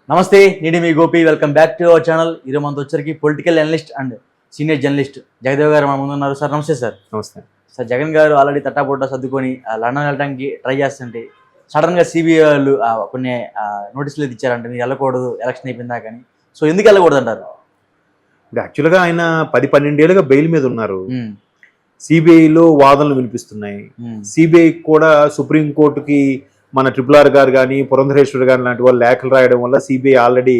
నమస్తే, నేను మీ Gopi. Welcome back to our channel. ఈరోజు మనతో వచ్చరికి political analyst and senior journalist Jagadev garu మన ముందు ఉన్నారు. సార్ నమస్తే. సార్ నమస్తే సార్. జగన్ గారు ఆల్రెడీ తట్టాబొట్ట సర్దుకొని లండన్ వెళ్ళడానికి ట్రై చేస్తుంటే సడన్గా సిబిఐ వాళ్ళు కొన్ని నోటీసులు ఇచ్చారంటే మీరు వెళ్ళకూడదు ఎలక్షన్ అయిపోయిందా కానీ. సో ఎందుకు వెళ్ళకూడదు అంటారు? ఇప్పుడు యాక్చువల్గా ఆయన 10-12 ఏళ్ళుగా బెయిల్ మీద ఉన్నారు. సిబిఐలో వాదనలు వినిపిస్తున్నాయి. సిబిఐ కూడా సుప్రీంకోర్టుకి మన RRR గారు కానీ పురంధరేశ్వర్ గారు లాంటి వాళ్ళు లేఖలు రాయడం వల్ల సిబిఐ ఆల్రెడీ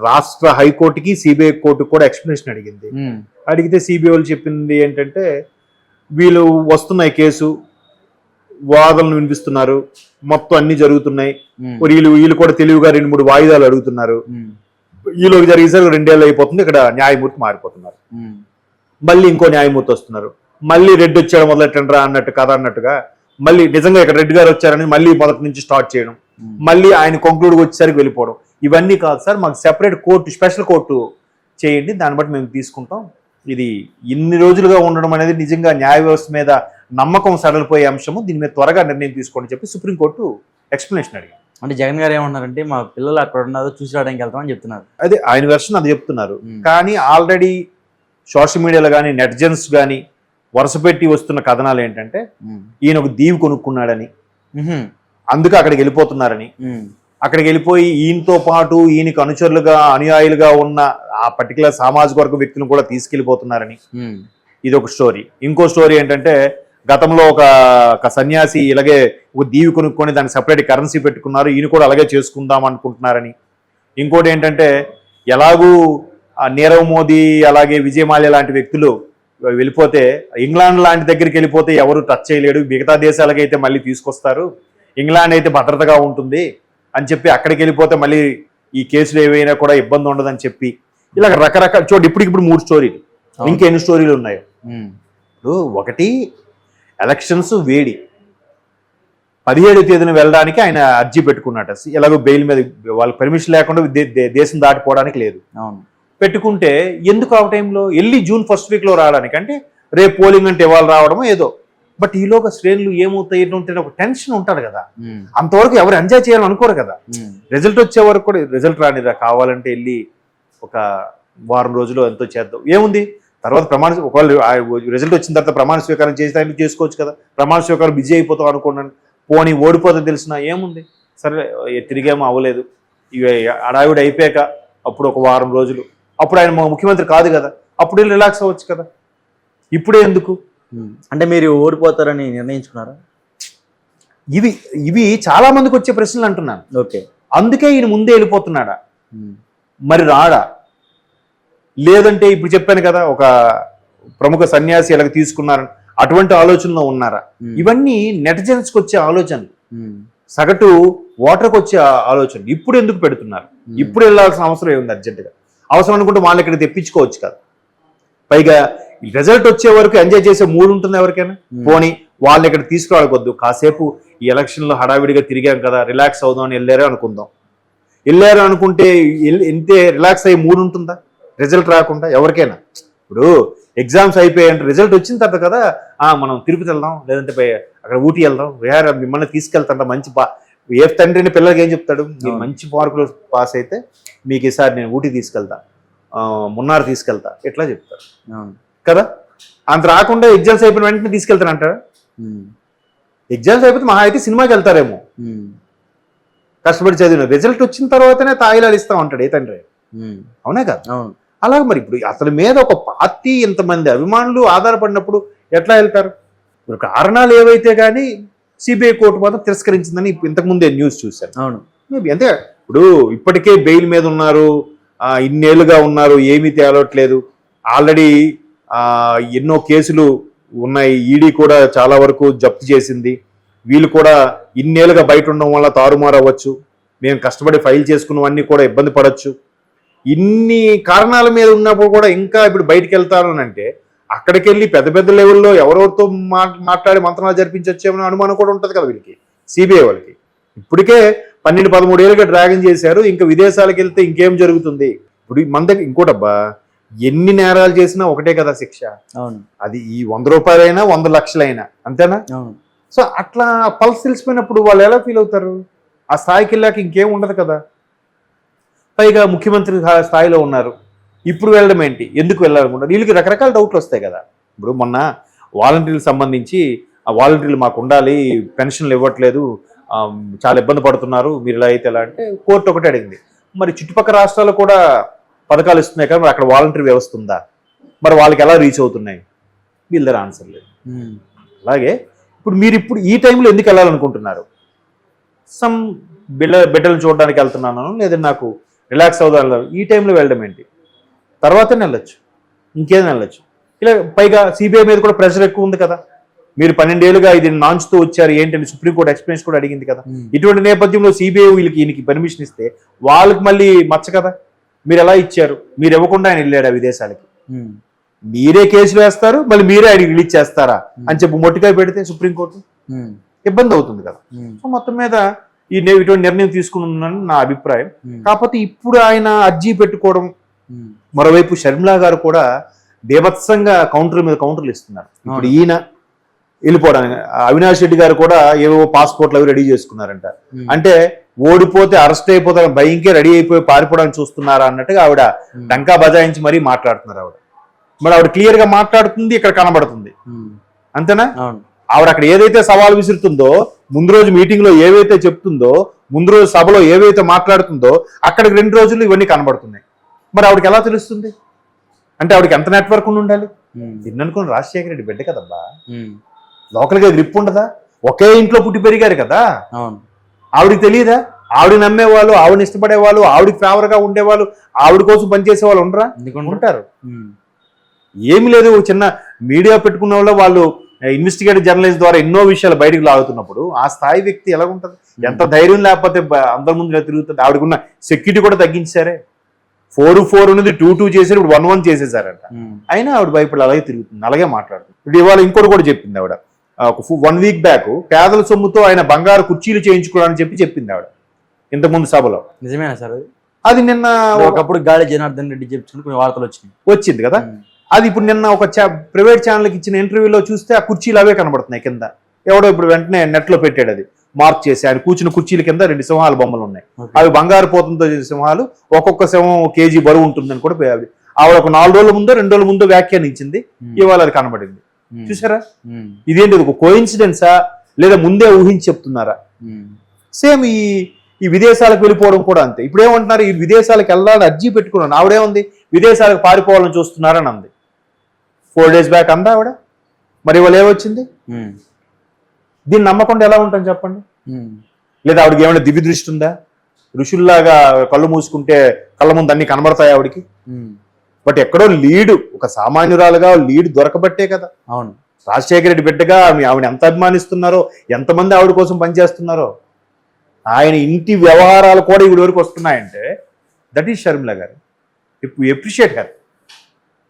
రాష్ట్ర హైకోర్టుకి సిబిఐ కోర్టుకి కూడా ఎక్స్ప్లెనేషన్ అడిగింది. అడిగితే సిబిఐ వాళ్ళు చెప్పింది ఏంటంటే వీళ్ళు వస్తున్నాయి కేసు, వాదనలు వినిపిస్తున్నారు, మొత్తం అన్ని జరుగుతున్నాయి, వీళ్ళు కూడా తెలివిగా 2-3 వాయిదాలు అడుగుతున్నారు, ఈలోకి జరిగేసరికి 2 ఏళ్ళు అయిపోతుంది, ఇక్కడ న్యాయమూర్తి మారిపోతున్నారు, మళ్ళీ ఇంకో న్యాయమూర్తి వస్తున్నారు, మళ్ళీ రెడ్డి వచ్చాడు మొదలెట్టండ్రా అన్నట్టు కథ అన్నట్టుగా మళ్ళీ నిజంగా ఇక్కడ రెడ్డి గారు వచ్చారని మళ్ళీ మొదటి నుంచి స్టార్ట్ చేయడం, మళ్ళీ ఆయన కంక్లూడ్కి వచ్చేసరికి వెళ్ళిపోవడం. ఇవన్నీ కాదు సార్, మాకు సెపరేట్ కోర్టు, స్పెషల్ కోర్టు చేయండి, దాన్ని బట్టి మేము తీసుకుంటాం. ఇది ఇన్ని రోజులుగా ఉండడం అనేది నిజంగా న్యాయ వ్యవస్థ మీద నమ్మకం సడలిపోయే అంశము, దీని మీద త్వరగా నిర్ణయం తీసుకోండి చెప్పి సుప్రీంకోర్టు ఎక్స్ప్లెనేషన్ అడిగారు. అంటే జగన్ గారు ఏమన్నారంటే మా పిల్లలు అక్కడ ఉన్నారో చూసి రావడానికి వెళ్తామని చెప్తున్నారు. అదే ఆయన వెర్షన్ అది చెప్తున్నారు. కానీ ఆల్రెడీ సోషల్ మీడియాలో కానీ నెటిజన్స్ కానీ వరుస పెట్టి వస్తున్న కథనాలు ఏంటంటే ఈయన ఒక దీవి కొనుక్కున్నాడని, అందుకే అక్కడికి వెళ్ళిపోతున్నారని, అక్కడికి వెళ్ళిపోయి ఈయనతో పాటు ఈయనకు అనుచరులుగా అనుయాయులుగా ఉన్న ఆ పర్టికులర్ సామాజిక వర్గ వ్యక్తులను కూడా తీసుకెళ్లిపోతున్నారని ఇది ఒక స్టోరీ. ఇంకో స్టోరీ ఏంటంటే గతంలో ఒక సన్యాసి ఇలాగే ఒక దీవి కొనుక్కొని దానికి సపరేట్ కరెన్సీ పెట్టుకున్నారు, ఈయన కూడా అలాగే చేసుకుందాం అనుకుంటున్నారని. ఇంకోటి ఏంటంటే ఎలాగూ నీరవ్ మోదీ అలాగే విజయమాల్యా లాంటి వ్యక్తులు వెళ్ళిపోతే ఇంగ్లాండ్ లాంటి దగ్గరికి వెళ్ళిపోతే ఎవరు టచ్ చేయలేడు, మిగతా దేశాలకైతే మళ్ళీ తీసుకొస్తారు, ఇంగ్లాండ్ అయితే భద్రతగా ఉంటుంది అని చెప్పి అక్కడికి వెళ్ళిపోతే మళ్ళీ ఈ కేసులు ఏవైనా కూడా ఇబ్బంది ఉండదని చెప్పి ఇలా రకరకాల చోటు ఇప్పుడు 3 స్టోరీలు, ఇంకెన్ని స్టోరీలు ఉన్నాయో. ఇప్పుడు ఒకటి ఎలక్షన్స్ వేడి, 17వ తేదీన వెళ్ళడానికి ఆయన అర్జీ పెట్టుకున్నట్ట, ఎలాగో బెయిల్ మీద వాళ్ళకి పర్మిషన్ లేకుండా దేశం దాటిపోవడానికి లేదు. పెట్టుకుంటే ఎందుకు ఆ టైంలో వెళ్ళి జూన్ 1st వీక్లో రావడానికి, అంటే రేపు పోలింగ్ అంటే ఇవాళ రావడమో ఏదో. బట్ ఈలోగా శ్రేణులు ఏమవుతాయి ఒక టెన్షన్ ఉంటాడు కదా, అంతవరకు ఎవరు ఎంజాయ్ చేయాలని అనుకోరు కదా. రిజల్ట్ వచ్చే వరకు కూడా రిజల్ట్ రానిదా, కావాలంటే వెళ్ళి ఒక వారం రోజులు ఎంతో చేద్దాం, ఏముంది తర్వాత ఒకవేళ రిజల్ట్ వచ్చిన తర్వాత ప్రమాణ స్వీకారం చేస్తే చేసుకోవచ్చు కదా, ప్రమాణ స్వీకారం బిజీ అయిపోతాం అనుకున్నాను, పోనీ ఓడిపోతే తెలిసినా ఏముంది, సరే తిరిగేమో అవ్వలేదు, ఇవి అడావిడి అయిపోయాక అప్పుడు ఒక వారం రోజులు, అప్పుడు ఆయన ముఖ్యమంత్రి కాదు కదా, అప్పుడు వెళ్ళి రిలాక్స్ అవ్వచ్చు కదా, ఇప్పుడే ఎందుకు? అంటే మీరు ఓడిపోతారని నిర్ణయించుకున్నారా? ఇవి చాలా మందికి వచ్చే ప్రశ్నలు అంటున్నాను. ఓకే, అందుకే ఈయన ముందే వెళ్ళిపోతున్నాడా, మరి రాడా? లేదంటే ఇప్పుడు చెప్పాను కదా ఒక ప్రముఖ సన్యాసి ఎలాగ తీసుకున్నారని, అటువంటి ఆలోచనలో ఉన్నారా? ఇవన్నీ నెటిజన్స్కి వచ్చే ఆలోచనలు, సగటు ఓటర్కి వచ్చే ఆలోచనలు. ఇప్పుడు ఎందుకు పెడుతున్నారు? ఇప్పుడు వెళ్ళాల్సిన అవసరం ఏముంది? అర్జెంటుగా అవసరం అనుకుంటే వాళ్ళు ఇక్కడ తెప్పించుకోవచ్చు కదా. పైగా రిజల్ట్ వచ్చే వరకు ఎంజాయ్ చేసే మూడు ఉంటుంది ఎవరికైనా. పోనీ వాళ్ళు ఇక్కడ తీసుకురావద్దు, కాసేపు ఈ ఎలక్షన్లో హడావిడిగా తిరిగాం కదా, రిలాక్స్ అవుదాం అని వెళ్ళారు అనుకుందాం. వెళ్ళారు అనుకుంటే ఇంతే రిలాక్స్ అయ్యే మూడు ఉంటుందా రిజల్ట్ రాకుండా ఎవరికైనా? ఇప్పుడు ఎగ్జామ్స్ అయిపోయాయంటే రిజల్ట్ వచ్చిన తర్వాత కదా మనం తిరుపతి వెళ్దాం, లేదంటే అక్కడ ఊటీ వెళ్దాం, విహార మిమ్మల్ని తీసుకెళ్తాంట మంచి ఏ తండ్రిని పిల్లలకి ఏం చెప్తాడు, మీరు మంచి మార్కులు పాస్ అయితే మీకు ఈసారి నేను ఊటీ తీసుకెళ్తా, మున్నార్ తీసుకెళ్తా, ఎట్లా చెప్తారు కదా. అంత రాకుండా ఎగ్జామ్స్ అయిపోయిన వెంటనే తీసుకెళ్తానంటారా? ఎగ్జామ్స్ అయిపోతే మహా అయితే సినిమాకి వెళ్తారేమో, కష్టపడి చదివిన రిజల్ట్ వచ్చిన తర్వాతనే తాయిలాలు ఇస్తా ఉంటాడు ఏ తండ్రి, అవునా కదా. అలాగే మరి ఇప్పుడు అతని మీద ఒక పార్టీ ఇంతమంది అభిమానులు ఆధారపడినప్పుడు ఎట్లా వెళ్తారు? కారణాలు ఏవైతే కానీ సిబిఐ కోర్టు మాత్రం తిరస్కరించిందని ఇంతకుముందే న్యూస్ చూశాను. అవును, మేబీ అంతే. ఇప్పుడు ఇప్పటికే బెయిల్ మీద ఉన్నారు, ఇన్నేళ్లుగా ఉన్నారు, ఏమీ తేలట్లేదు, ఆల్రెడీ ఎన్నో కేసులు ఉన్నాయి, ఈడీ కూడా చాలా వరకు జప్తు చేసింది, వీళ్ళు కూడా ఇన్నేళ్ళుగా బయట ఉండడం వల్ల తారుమారు అవ్వచ్చు, మేము కష్టపడి ఫైల్ చేసుకున్నవన్నీ కూడా ఇబ్బంది పడవచ్చు, ఇన్ని కారణాల మీద ఉన్నప్పుడు కూడా ఇంకా ఇప్పుడు బయటకు వెళ్తారని అంటే అక్కడికి వెళ్ళి పెద్ద పెద్ద లెవెల్లో ఎవరెవరితో మాట్లాడి మంత్రాలు జరిపించొచ్చేమో అనుమానం కూడా ఉంటుంది కదా వీళ్ళకి, సిబిఐ వాళ్ళకి. ఇప్పటికే 12-13 ఏళ్ళుగా డ్రాగన్ చేశారు, ఇంకా విదేశాలకు వెళ్తే ఇంకేం జరుగుతుంది? ఇప్పుడు మన దగ్గర ఇంకోటబ్బా, ఎన్ని నేరాలు చేసినా ఒకటే కదా శిక్ష. అవును, అది ఈ 100 రూపాయలైనా 100 లక్షలైనా అంతేనా? సో అట్లా పల్స్ తెలిసిపోయినప్పుడు వాళ్ళు ఎలా ఫీల్ అవుతారు? ఆ స్థాయికి వెళ్ళాక ఇంకేం ఉండదు కదా. పైగా ముఖ్యమంత్రి స్థాయిలో ఉన్నారు. ఇప్పుడు వెళ్ళడం ఏంటి, ఎందుకు వెళ్ళాలనుకుంటారు? వీళ్ళకి రకరకాల డౌట్లు వస్తాయి కదా. ఇప్పుడు మొన్న వాలంటీర్లకు సంబంధించి ఆ వాలంటీర్లు మాకు ఉండాలి, పెన్షన్లు ఇవ్వట్లేదు, చాలా ఇబ్బంది పడుతున్నారు, మీరు ఇలా అయితే ఎలా అంటే కోర్టు ఒకటే అడిగింది. మరి చుట్టుపక్కల రాష్ట్రాలు కూడా పథకాలు ఇస్తున్నాయి కదా, మరి అక్కడ వాలంటీర్ వ్యవస్థ ఉందా, మరి వాళ్ళకి ఎలా రీచ్ అవుతున్నాయి? వీళ్ళ దగ్గర ఆన్సర్ లేదు. అలాగే ఇప్పుడు ఈ టైంలో ఎందుకు వెళ్ళాలనుకుంటున్నారు? సమ్ బిడ్డలు చూడడానికి వెళ్తున్నాను, లేదా నాకు రిలాక్స్ అవుదాం, ఈ టైంలో వెళ్ళడం ఏంటి? తర్వాతనే వెళ్ళొచ్చు, ఇంకేదైనా వెళ్ళొచ్చు. ఇలా పైగా సిబిఐ మీద కూడా ప్రెషర్ ఎక్కువ ఉంది కదా. మీరు 12 ఏళ్ళుగా ఇది నాంచుతూ వచ్చారు ఏంటంటే సుప్రీంకోర్టు ఎక్స్ప్లెయిన్స్ కూడా అడిగింది కదా. ఇటువంటి నేపథ్యంలో సిబిఐ ఈయనకి పర్మిషన్ ఇస్తే వాళ్ళకి మళ్ళీ మచ్చ కదా. మీరు ఎలా ఇచ్చారు? మీరు ఇవ్వకుండా ఆయన వెళ్ళాడు ఆ విదేశాలకి. మీరే కేసులు వేస్తారు, మళ్ళీ మీరే ఆయనకి రిలీజ్ చేస్తారా అని చెప్పి మొట్టికాయ పెడితే సుప్రీంకోర్టు ఇబ్బంది అవుతుంది కదా. సో మొత్తం మీద ఇటువంటి నిర్ణయం తీసుకున్నాను నా అభిప్రాయం. కాకపోతే ఇప్పుడు ఆయన అర్జీ పెట్టుకోవడం, మరోవైపు షర్మిలా గారు కూడా బీభత్సంగా కౌంటర్ మీద కౌంటర్లు ఇస్తున్నారు. ఇప్పుడు ఈయన వెళ్ళిపోవడానికి అవినాష్ రెడ్డి గారు కూడా ఏవో పాస్పోర్ట్లు అవి రెడీ చేసుకున్నారంట. అంటే ఓడిపోతే అరెస్ట్ అయిపోతారు భయంకే రెడీ అయిపోయి పారిపోవడానికి చూస్తున్నారా అన్నట్టుగా ఆవిడ డంకా బజాయించి మరీ మాట్లాడుతున్నారు. మరి ఆవిడ క్లియర్ గా మాట్లాడుతుంది, ఇక్కడ కనబడుతుంది, అంతేనా? ఆవిడ అక్కడ ఏదైతే సవాల్ విసురుతుందో, ముందు రోజు మీటింగ్ లో ఏవైతే చెప్తుందో, ముందు రోజు సభలో ఏవైతే మాట్లాడుతుందో, అక్కడికి 2 రోజులు ఇవన్నీ కనబడుతున్నాయి. మరి ఆవిడకి ఎలా తెలుస్తుంది? అంటే ఆవిడకి ఎంత నెట్వర్క్ ఉండాలి? నిన్ననుకుని రాజశేఖర రెడ్డి బిడ్డ కదబ్బా, లోకల్ గా గ్రిప్ ఉండదా? ఒకే ఇంట్లో పుట్టి పెరిగారు కదా. ఆవిడకి తెలియదా? ఆవిడ నమ్మేవాళ్ళు, ఆవిడని ఇష్టపడేవాళ్ళు, ఆవిడకి ఫేవర్ గా ఉండేవాళ్ళు, ఆవిడ కోసం పనిచేసే వాళ్ళు ఉండరా? ఉంటారు. ఏమి లేదు, చిన్న మీడియా పెట్టుకున్న వాళ్ళు ఇన్వెస్టిగేటివ్ జర్నలిస్ట్ ద్వారా ఎన్నో విషయాలు బయటకు లాగుతున్నప్పుడు ఆ స్థాయి వ్యక్తి ఎలా ఉంటుంది? ఎంత ధైర్యం లేకపోతే అందరి ముందు తిరుగుతుంది. ఆవిడకున్న సెక్యూరిటీ కూడా తగ్గించారే. 4-4 ఉన్నది 2-2 చేశారు, ఇప్పుడు 1-1 చేసేసారంట. అయినా ఆవిడ భయపడి అలాగే తిరుగుతుంది, అలాగే మాట్లాడుతుంది. ఇప్పుడు ఇవాళ ఇంకోటి కూడా చెప్పింది ఆవిడ. 1 వీక్ బ్యాక్ పేదల సొమ్ముతో ఆయన బంగారు కుర్చీలు చేయించుకోవాలని చెప్పింది ఆవిడ ఇంతకుముందు సభలో. నిజమేనా సార్? అది నిన్న ఒకప్పుడు గాలి జనార్దన్ రెడ్డి చెప్తున్న కొన్ని వార్తలు వచ్చింది కదా. అది ఇప్పుడు నిన్న ఒక ప్రైవేట్ ఛానల్కి ఇచ్చిన ఇంటర్వ్యూలో చూస్తే ఆ కుర్చీలు అవే కనబడుతున్నాయి కింద. ఎవడో ఇప్పుడు వెంటనే నెట్లో పెట్టాడు, అది మార్క్ చేసి ఆయన కూర్చున్న కుర్చీల కింద 2 సింహాల బొమ్మలు ఉన్నాయి. అవి బంగారు పోతంతో చేసిన సింహాలు, ఒక్కొక్క సింహం కేజీ బరువు ఉంటుందని కూడా ఆవిడ ఒక 4 రోజుల ముందో 2 రోజుల ముందో వ్యాఖ్యానించింది. ఇవాళ అది కనబడింది. చూసారా? ఇదేంటి, ఒక కోఇన్సిడెన్సా లేదా ముందే ఊహించి చెప్తున్నారా? సేమ్ ఈ విదేశాలకు వెళ్ళిపోవడం కూడా అంతే. ఇప్పుడు ఏమంటున్నారు, ఈ విదేశాలకు వెళ్ళాలని అర్జీ పెట్టుకున్నాను. ఆవిడేముంది, విదేశాలకు పారిపోవాలని చూస్తున్నారని అంది. 4 days బ్యాక్ అందా ఆవిడ. మరి ఇవాళ ఏమొచ్చింది? దీన్ని నమ్మకుండా ఎలా ఉంటాం చెప్పండి? లేదా ఆవిడకి ఏమైనా దివ్య దృష్టి ఉందా? ఋషుల్లాగా కళ్ళు మూసుకుంటే కళ్ళ ముందు అన్ని కనబడతాయి ఆవిడకి? బట్ ఎక్కడో లీడు, ఒక సామాన్యురాలుగా లీడ్ దొరకబట్టే కదా. అవును, రాజశేఖర రెడ్డి బిడ్డగా ఆవిడ ఎంత అభిమానిస్తున్నారో, ఎంతమంది ఆవిడ కోసం పనిచేస్తున్నారో, ఆయన ఇంటి వ్యవహారాలు కూడా ఈవిడ వరకు వస్తున్నాయంటే దట్ ఈస్ షర్మిల గారు. ఎప్రిషియేట్ గారు,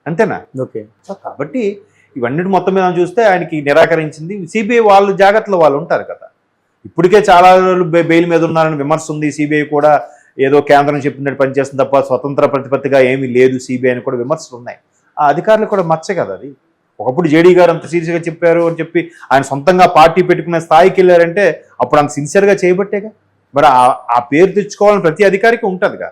అంతేనా? ఓకే. సో కాబట్టి ఇవన్నీ మొత్తం మీద చూస్తే ఆయనకి నిరాకరించింది. సిబిఐ వాళ్ళు జాగ్రత్తలో వాళ్ళు ఉంటారు కదా. ఇప్పటికే చాలా బెయిల్ మీద ఉన్నారని విమర్శ ఉంది. సిబిఐ కూడా ఏదో కేంద్రం చెప్పినట్టు పనిచేస్తుంది తప్ప స్వతంత్ర ప్రతిపత్తిగా ఏమీ లేదు సిబిఐ అని కూడా విమర్శలు ఉన్నాయి. ఆ అధికారులు కూడా మచ్చ కదా అది. ఒకప్పుడు జేడీ గారు అంత సీరియస్గా చెప్పారు అని చెప్పి ఆయన సొంతంగా పార్టీ పెట్టుకునే స్థాయికి వెళ్ళారంటే అప్పుడు అంత సిన్సియర్గా చేయబట్టేగా. మరి ఆ పేరు తెచ్చుకోవాలని ప్రతి అధికారికి ఉంటుందిగా.